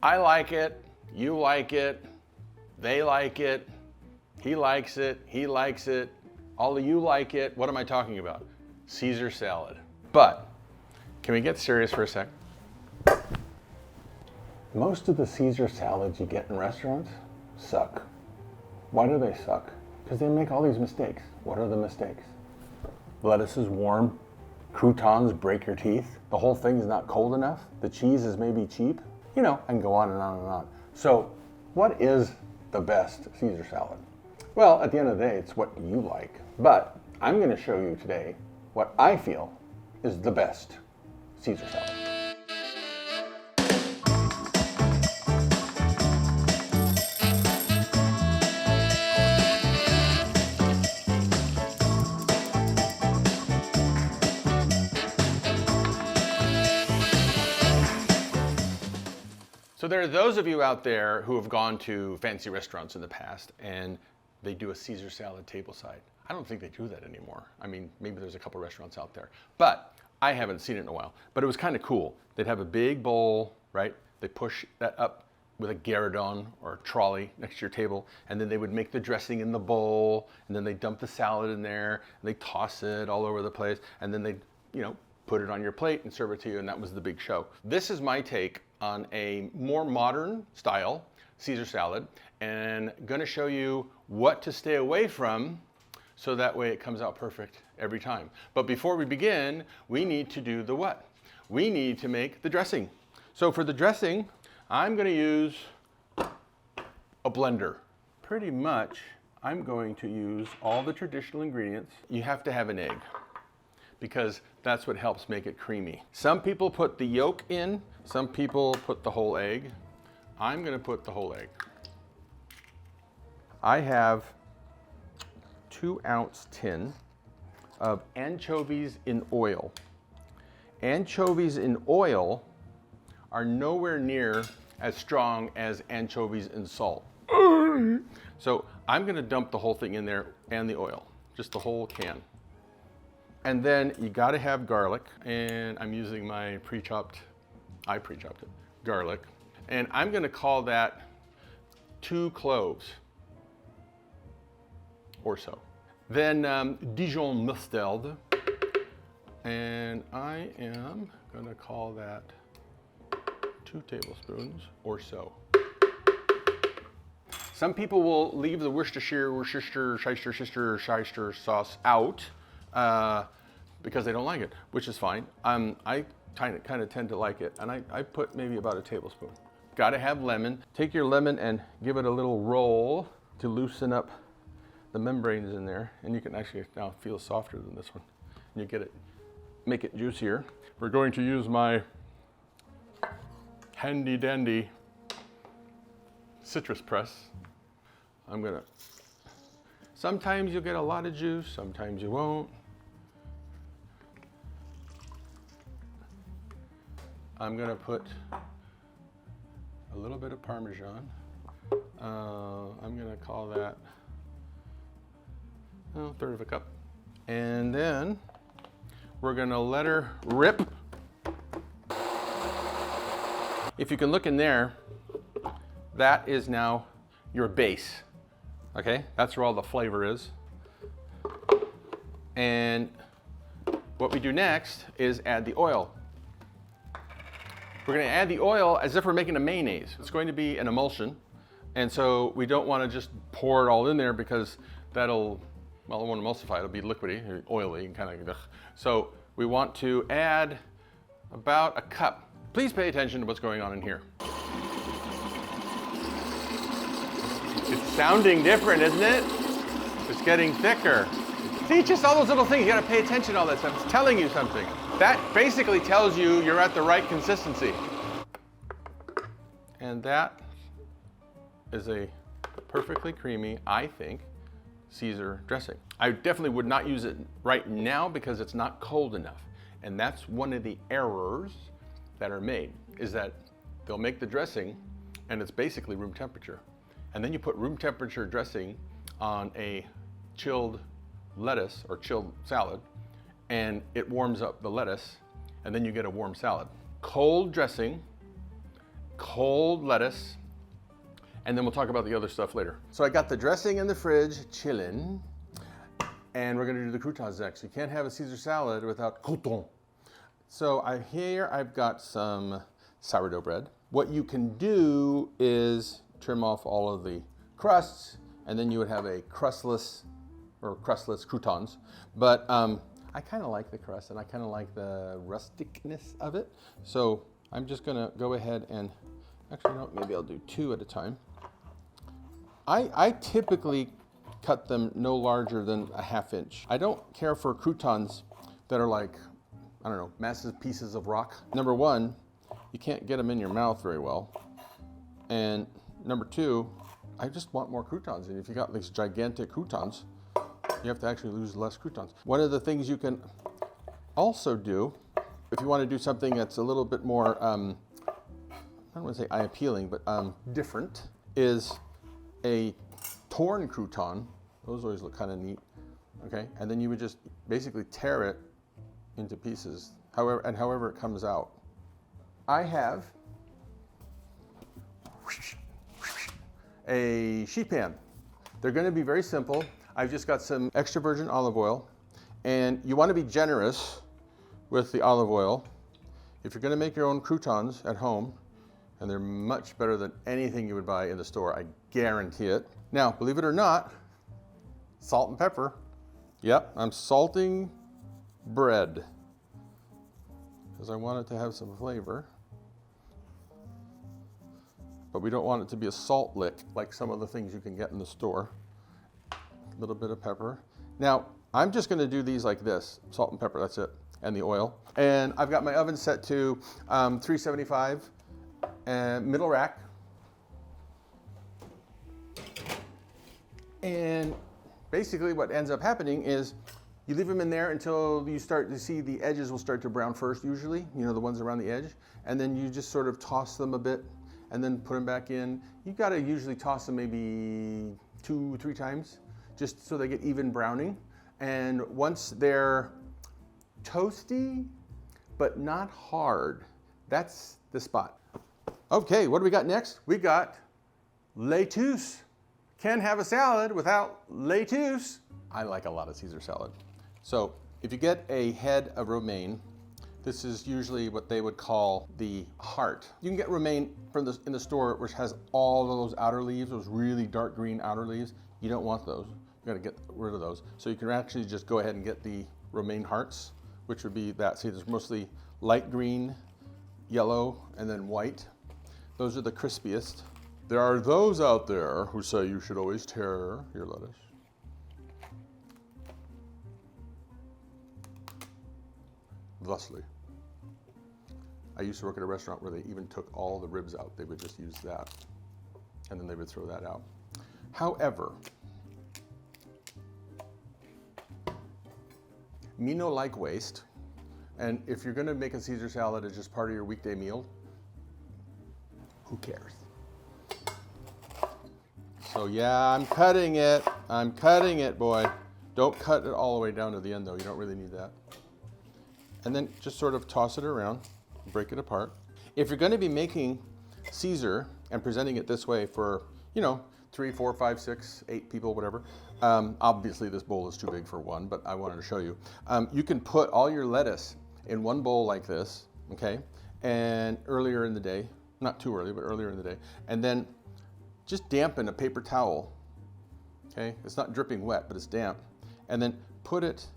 I like it, you like it, they like it, he likes it, he likes it, all of you like it. What am I talking about? Caesar salad. But can we get serious for a sec? Most of the Caesar salads you get in restaurants suck. Why do they suck? Because they make all these mistakes. What are the mistakes? Lettuce is warm. Croutons break your teeth. The whole thing is not cold enough. The cheese is maybe cheap. You know, I can go on and on and on. So what is the best Caesar salad? Well, at the end of the day, it's what you like. But I'm going to show you today what I feel is the best Caesar salad. So there are those of you out there who have gone to fancy restaurants in the past and they do a Caesar salad tableside. I don't think they do that anymore. I mean, maybe there's a couple restaurants out there, but I haven't seen it in a while. But it was kind of cool. They'd have a big bowl, right? They push that up with a gueridon or a trolley next to your table, and then they would make the dressing in the bowl, and then they dump the salad in there, and they toss it all over the place, and then they, put it on your plate and serve it to you, and that was the big show. This is my take on a more modern style Caesar salad, and gonna show you what to stay away from so that way it comes out perfect every time. But before we begin, we need to do the what? We need to make the dressing. So for the dressing, I'm gonna use a blender. Pretty much, I'm going to use all the traditional ingredients. You have to have an egg, because that's what helps make it creamy. Some people put the yolk in, some people put the whole egg. I'm gonna put the whole egg. I have 2-ounce tin of anchovies in oil. Anchovies in oil are nowhere near as strong as anchovies in salt. So I'm gonna dump the whole thing in there and the oil, just the whole can. And then you gotta have garlic, and I'm using my pre-chopped it, garlic. And I'm gonna call that 2 cloves or so. Then Dijon mustard, and I am gonna call that 2 tablespoons or so. Some people will leave the Worcestershire sauce out because they don't like it, which is fine. I kind of tend to like it, and I put maybe about a tablespoon. Gotta have lemon. Take your lemon and give it a little roll to loosen up the membranes in there, and you can actually now feel softer than this one. And you get it, make it juicier. We're going to use my handy dandy citrus press. Sometimes you'll get a lot of juice, sometimes you won't. I'm gonna put a little bit of Parmesan. I'm gonna call that a 1/3 of a cup. And then we're gonna let her rip. If you can look in there, that is now your base. Okay, that's where all the flavor is. And what we do next is add the oil. We're gonna add the oil as if we're making a mayonnaise. It's going to be an emulsion. And so we don't wanna just pour it all in there because it won't emulsify, it'll be liquidy, or oily, and kind of. So we want to add about a cup. Please pay attention to what's going on in here. It's sounding different, isn't it? It's getting thicker. See, just all those little things, you gotta pay attention to all that stuff. It's telling you something. That basically tells you you're at the right consistency. And that is a perfectly creamy, I think, Caesar dressing. I definitely would not use it right now because it's not cold enough. And that's one of the errors that are made, is that they'll make the dressing and it's basically room temperature. And then you put room temperature dressing on a chilled lettuce or chilled salad, and it warms up the lettuce, and then you get a warm salad. Cold dressing cold lettuce, and then we'll talk about the other stuff later. So I got the dressing in the fridge, chillin', and we're gonna do the croutons next. You can't have a Caesar salad without croutons. So here I've got some sourdough bread. What you can do is trim off all of the crusts, and then you would have a crustless croutons. But I kind of like the crust, and I kind of like the rusticness of it. So I'm just gonna go ahead and, actually no, maybe I'll do 2 at a time. I typically cut them no larger than a 1/2 inch. I don't care for croutons that are like, I don't know, massive pieces of rock. Number 1, you can't get them in your mouth very well. And number 2, I just want more croutons. And if you got these gigantic croutons, you have to actually lose less croutons. One of the things you can also do, if you want to do something that's a little bit more, I don't want to say eye appealing, but different, is a torn crouton. Those always look kind of neat, okay? And then you would just basically tear it into pieces, however it comes out. I have a sheet pan. They're going to be very simple. I've just got some extra virgin olive oil, and you want to be generous with the olive oil. If you're going to make your own croutons at home, and they're much better than anything you would buy in the store, I guarantee it. Now, believe it or not, salt and pepper. Yep, I'm salting bread because I want it to have some flavor. But we don't want it to be a salt lick like some of the things you can get in the store. A little bit of pepper. Now, I'm just gonna do these like this, salt and pepper, that's it, and the oil. And I've got my oven set to 375, and middle rack. And basically what ends up happening is you leave them in there until you start to see the edges will start to brown first usually, you know, the ones around the edge. And then you just sort of toss them a bit and then put them back in. You gotta usually toss them maybe 2-3 times just so they get even browning. And once they're toasty, but not hard, that's the spot. Okay, what do we got next? We got lettuce. Can't have a salad without lettuce. I like a lot of Caesar salad. So if you get a head of romaine, this is usually what they would call the heart. You can get romaine in the store, which has all of those outer leaves, those really dark green outer leaves. You don't want those. You gotta get rid of those. So you can actually just go ahead and get the romaine hearts, which would be that. See, there's mostly light green, yellow, and then white. Those are the crispiest. There are those out there who say you should always tear your lettuce. Thusly. I used to work at a restaurant where they even took all the ribs out. They would just use that, and then they would throw that out. However, me no like waste, and if you're gonna make a Caesar salad as just part of your weekday meal, who cares? So yeah, I'm cutting it, boy. Don't cut it all the way down to the end though, you don't really need that. And then just sort of toss it around, break it apart. If you're gonna be making Caesar and presenting it this way for, 3, 4, 5, 6, 8 people, whatever. Obviously this bowl is too big for one, but I wanted to show you. You can put all your lettuce in one bowl like this, okay? And earlier in the day, not too early, but earlier in the day, and then just dampen a paper towel, okay? It's not dripping wet, but it's damp. And then put it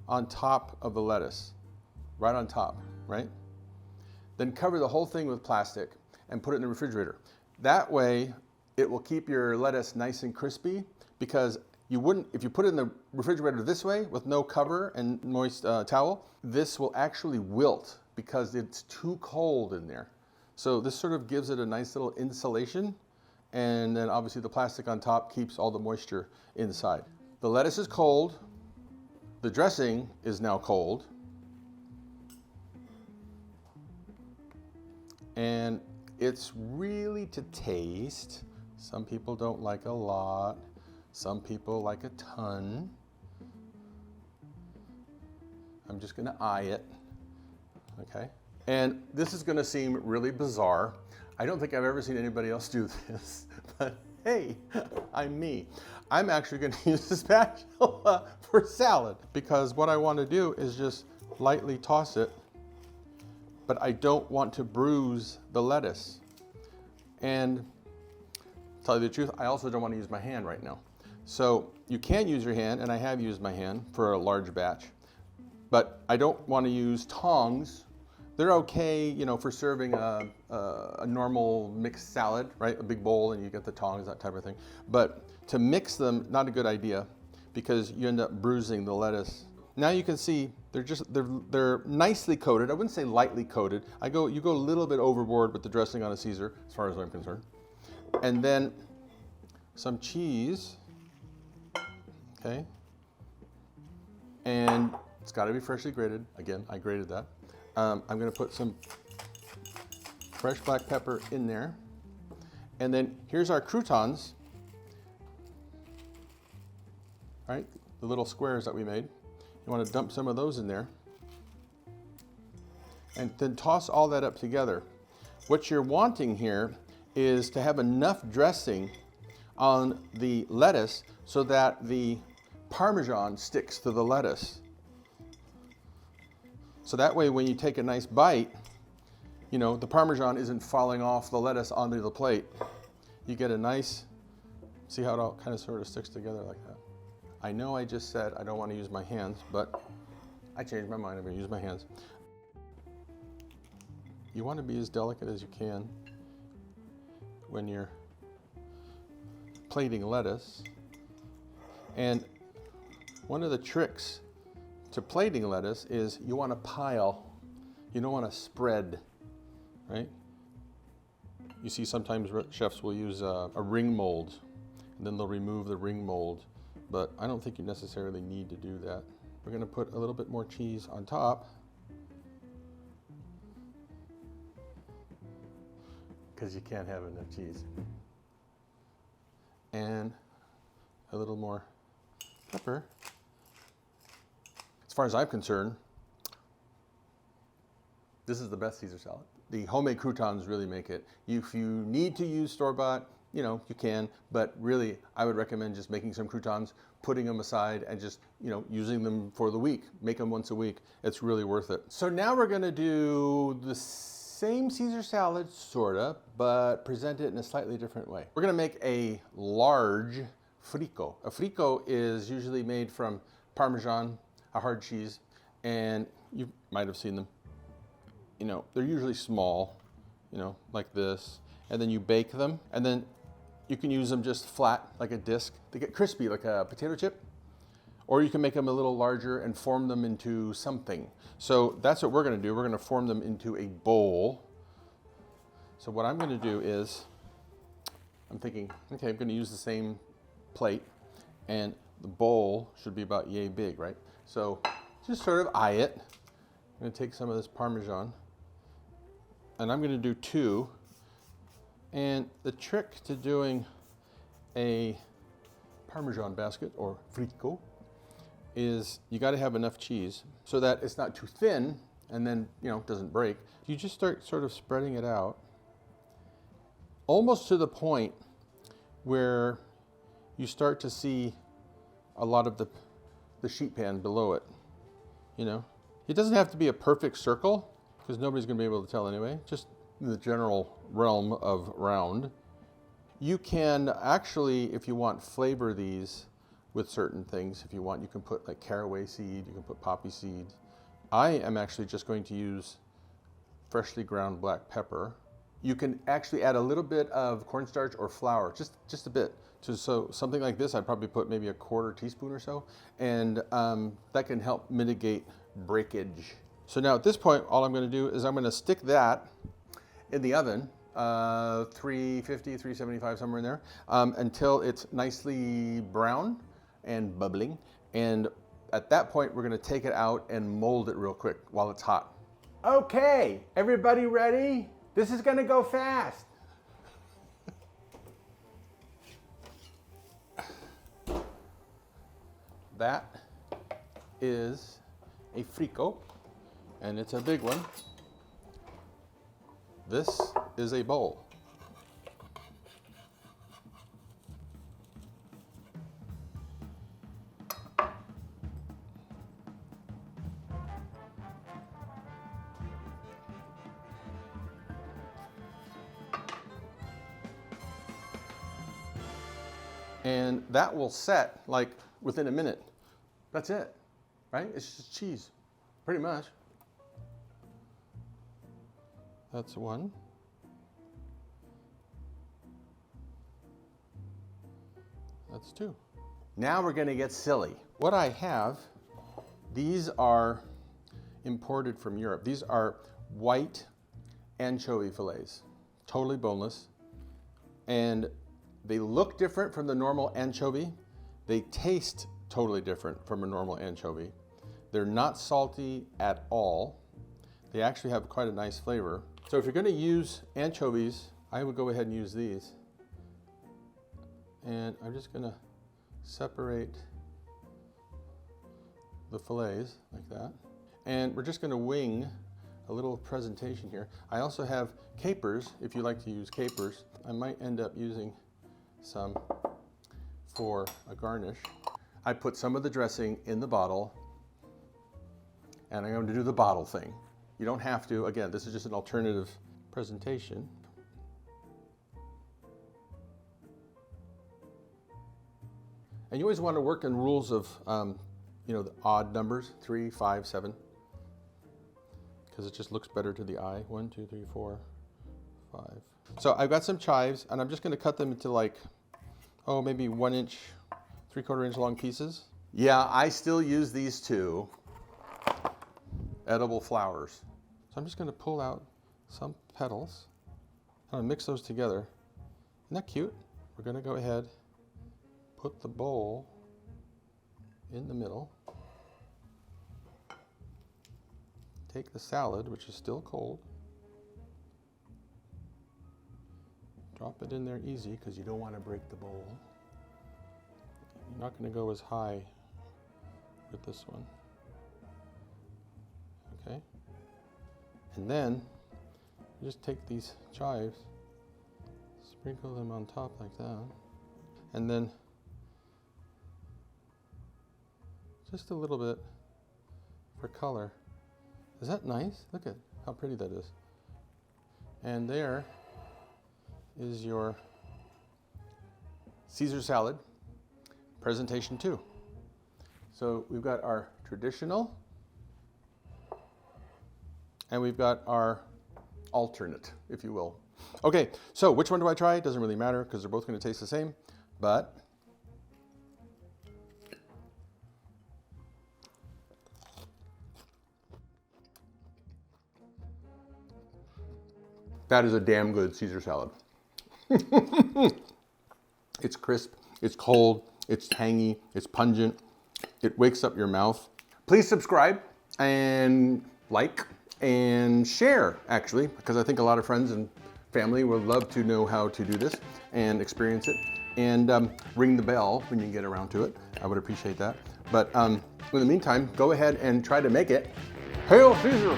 on top of the lettuce, right on top, right? Then cover the whole thing with plastic and put it in the refrigerator. That way, it will keep your lettuce nice and crispy, because you wouldn't, if you put it in the refrigerator this way with no cover and moist towel, this will actually wilt because it's too cold in there. So this sort of gives it a nice little insulation, and then obviously the plastic on top keeps all the moisture inside. The lettuce is cold, the dressing is now cold, and it's really to taste. Some people don't like a lot, some people like a ton. I'm just gonna eye it, okay? And this is gonna seem really bizarre. I don't think I've ever seen anybody else do this, but hey, I'm me. I'm actually going to use the spatula for salad because what I want to do is just lightly toss it, but I don't want to bruise the lettuce. And to tell you the truth, I also don't want to use my hand right now. So you can use your hand, and I have used my hand for a large batch, but I don't want to use tongs. They're okay, you know, for serving a normal mixed salad, right? A big bowl and you get the tongs, that type of thing. But to mix them, not a good idea because you end up bruising the lettuce. Now you can see they're nicely coated. I wouldn't say lightly coated. You go a little bit overboard with the dressing on a Caesar, as far as I'm concerned. And then some cheese, okay? And it's got to be freshly grated. Again, I grated that. I'm going to put some fresh black pepper in there. And then here's our croutons, right? The little squares that we made. You want to dump some of those in there. And then toss all that up together. What you're wanting here is to have enough dressing on the lettuce so that the Parmesan sticks to the lettuce. So that way when you take a nice bite, you know, the Parmesan isn't falling off the lettuce onto the plate. You get a nice, see how it all kind of sort of sticks together like that. I know I just said I don't want to use my hands, but I changed my mind. I'm going to use my hands. You want to be as delicate as you can when you're plating lettuce. And one of the tricks to plating lettuce is you want to pile. You don't want to spread, right? You see sometimes chefs will use a ring mold, and then they'll remove the ring mold, but I don't think you necessarily need to do that. We're going to put a little bit more cheese on top because you can't have enough cheese. And a little more pepper. As far as I'm concerned, this is the best Caesar salad. The homemade croutons really make it. If you need to use store-bought, you know, you can, but really I would recommend just making some croutons, putting them aside and just, you know, using them for the week. Make them once a week. It's really worth it. So now we're going to do the same Caesar salad, sorta, but present it in a slightly different way. We're going to make a large frico. A frico is usually made from Parmesan, a hard cheese, and you might have seen them. You know, they're usually small, you know, like this, and then you bake them, and then you can use them just flat, like a disc. They get crispy, like a potato chip, or you can make them a little larger and form them into something. So that's what we're gonna do. We're gonna form them into a bowl. So what I'm gonna do is, I'm thinking, okay, I'm gonna use the same plate, and the bowl should be about yay big, right? So just sort of eye it. I'm gonna take some of this Parmesan, and I'm gonna do two. And the trick to doing a Parmesan basket or frico is you gotta have enough cheese so that it's not too thin and then, you know, it doesn't break. You just start sort of spreading it out almost to the point where you start to see a lot of the sheet pan below it, you know. It doesn't have to be a perfect circle because nobody's gonna be able to tell anyway, just in the general realm of round. You can actually, if you want, flavor these with certain things. If you want, you can put like caraway seed, you can put poppy seed. I am actually just going to use freshly ground black pepper. You can actually add a little bit of cornstarch or flour, just a bit. So something like this, I'd probably put maybe a quarter teaspoon or so, and that can help mitigate breakage. So now at this point, all I'm gonna do is I'm gonna stick that in the oven, 350, 375, somewhere in there, until it's nicely brown and bubbling. And at that point, we're gonna take it out and mold it real quick while it's hot. Okay, everybody ready? This is gonna go fast. That is a frico, and it's a big one. This is a bowl. And that will set like within a minute. That's it, right? It's just cheese, pretty much. That's one. That's two. Now we're gonna get silly. What I have, these are imported from Europe. These are white anchovy fillets, totally boneless. And they look different from the normal anchovy. They taste totally different from a normal anchovy. They're not salty at all. They actually have quite a nice flavor. So if you're gonna use anchovies, I would go ahead and use these. And I'm just gonna separate the fillets like that. And we're just gonna wing a little presentation here. I also have capers, if you like to use capers. I might end up using some for a garnish. I put some of the dressing in the bottle, and I'm going to do the bottle thing. You don't have to. Again, this is just an alternative presentation. And you always want to work in rules of, the odd numbers, 3, 5, 7, because it just looks better to the eye. 1, 2, 3, 4, 5. So I've got some chives, and I'm just going to cut them into maybe 1 inch, 3/4 inch long pieces. Yeah, I still use these two edible flowers. So I'm just going to pull out some petals. I'm going to mix those together. Isn't that cute? We're going to go ahead, put the bowl in the middle. Take the salad, which is still cold. Drop it in there easy because you don't want to break the bowl. You're not going to go as high with this one. Okay? And then you just take these chives, sprinkle them on top like that, and then just a little bit for color. Is that nice? Look at how pretty that is. And there is your Caesar salad, presentation 2. So we've got our traditional, and we've got our alternate, if you will. Okay, so which one do I try? It doesn't really matter because they're both going to taste the same, but that is a damn good Caesar salad. It's crisp, it's cold, it's tangy, it's pungent, it wakes up your mouth. Please subscribe and like and share, actually, because I think a lot of friends and family would love to know how to do this and experience it. And ring the bell when you get around to it. I would appreciate that. But in the meantime, go ahead and try to make it. Hail Caesar!